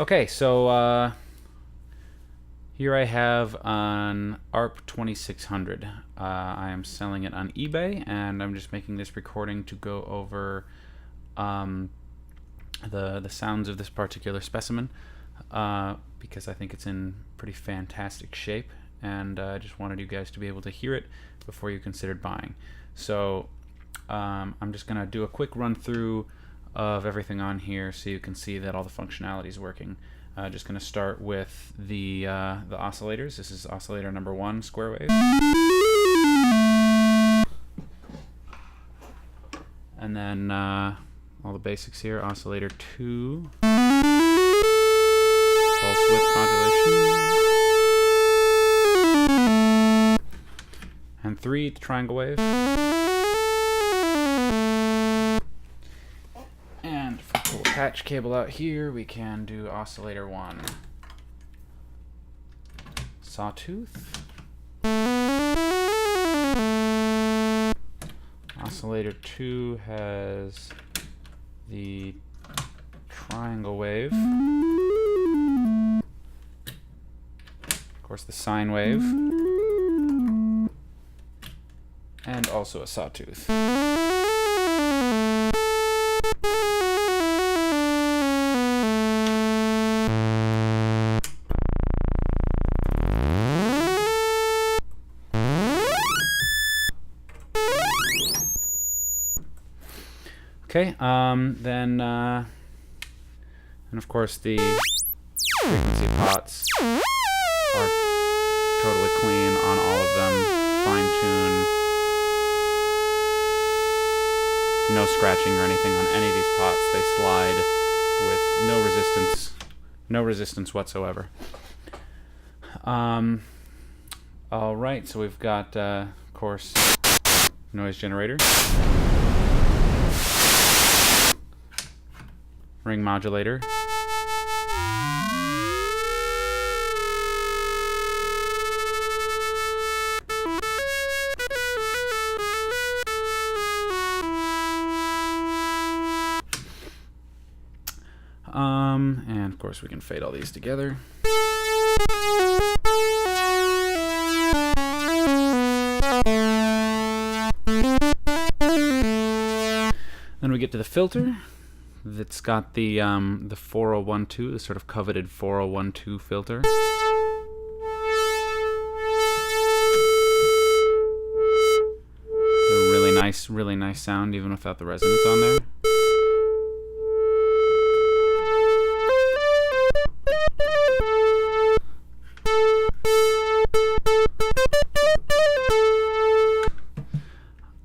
Okay, so here I have an ARP 2600. I am selling it on eBay, and I'm just making this recording to go over the sounds of this particular specimen because I think it's in pretty fantastic shape, and I just wanted you guys to be able to hear it before you considered buying. So I'm just going to do a quick run through of everything on here so you can see that all the functionality is working. Just going to start with the oscillators. This is oscillator number 1, square wave. And then all the basics here, oscillator 2, pulse width modulation. And 3, the triangle wave. And if we pull a patch cable out here, we can do oscillator 1, sawtooth. Oscillator 2 has the triangle wave. Of course, the sine wave. And also a sawtooth. Okay, then of course the frequency pots are totally clean on all of them, fine-tuned. No scratching or anything on any of these pots. They slide with no resistance whatsoever. All right, so we've got, of course, noise generator. Ring modulator. And of course we can fade all these together. Then we get to the filter. That's got the 4012, the sort of coveted 4012 filter. A really nice sound even without the resonance on there.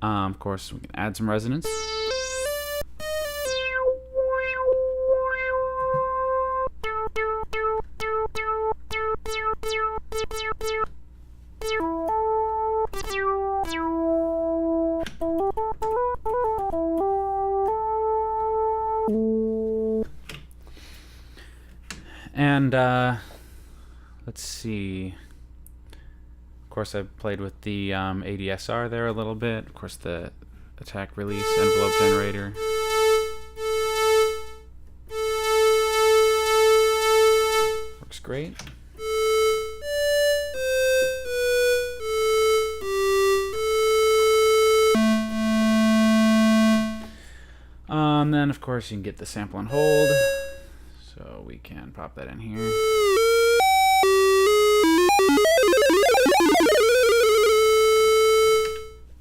Of course, we can add some resonance. And let's see. Of course, I played with the ADSR there a little bit. Of course, the attack release envelope generator. Works great. Then, of course, you can get the sample and hold. So we can pop that in here.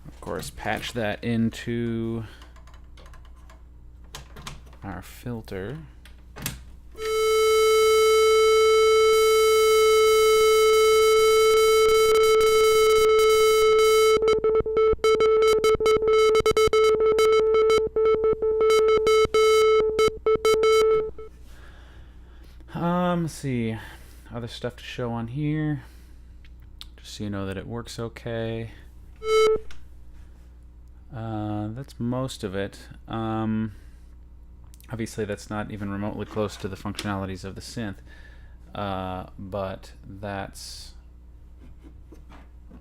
Of course, patch that into our filter. Let's see, other stuff to show on here, just so you know that it works okay. That's most of it. Obviously that's not even remotely close to the functionalities of the synth, but that's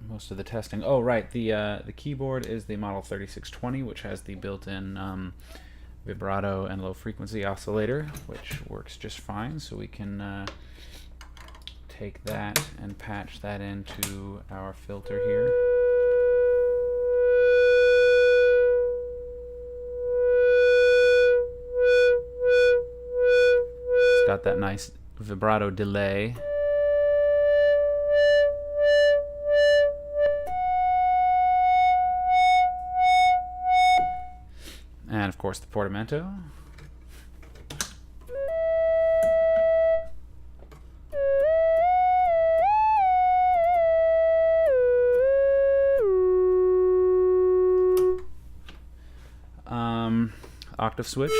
most of the testing. Oh right, the keyboard is the Model 3620, which has the built-in vibrato and low frequency oscillator, which works just fine. So we can take that and patch that into our filter here. It's got that nice vibrato delay. And of course the portamento. Octave switch.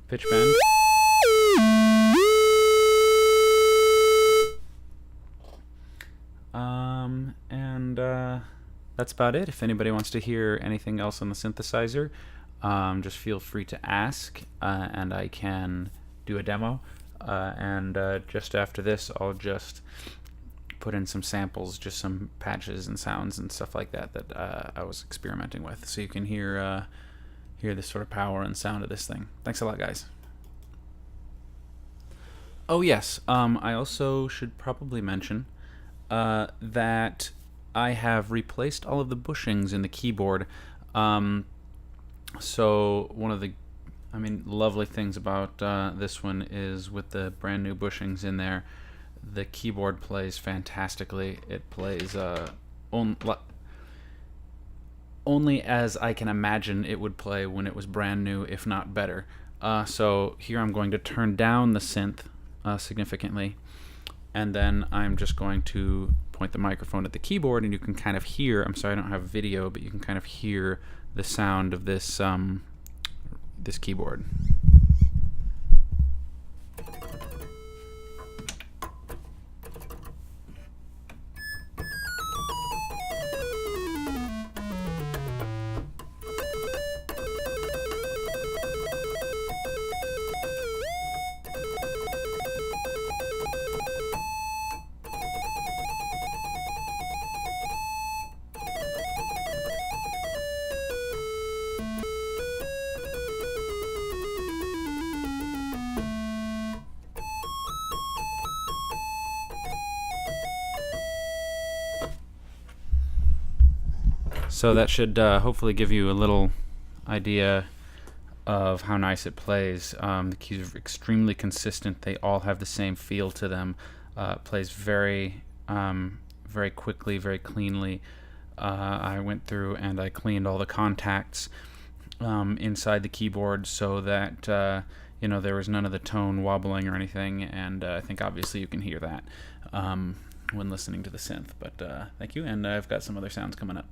Pitch bend. That's about it. If anybody wants to hear anything else on the synthesizer, just feel free to ask, and I can do a demo. Just after this, I'll just put in some samples, just some patches and sounds and stuff like that I was experimenting with, so you can hear the sort of power and sound of this thing. Thanks a lot, guys. Oh yes, I also should probably mention that I have replaced all of the bushings in the keyboard. So one of the lovely things about this one is with the brand new bushings in there, the keyboard plays fantastically. It plays only as I can imagine it would play when it was brand new, if not better. So here I'm going to turn down the synth significantly, and then I'm just going to point the microphone at the keyboard, and you can kind of hear, I'm sorry I don't have video, but you can kind of hear the sound of this this keyboard. So that should hopefully give you a little idea of how nice it plays. The keys are extremely consistent. They all have the same feel to them. It plays very quickly, very cleanly. I went through and I cleaned all the contacts inside the keyboard so that there was none of the tone wobbling or anything. And I think obviously you can hear that when listening to the synth. But thank you, and I've got some other sounds coming up.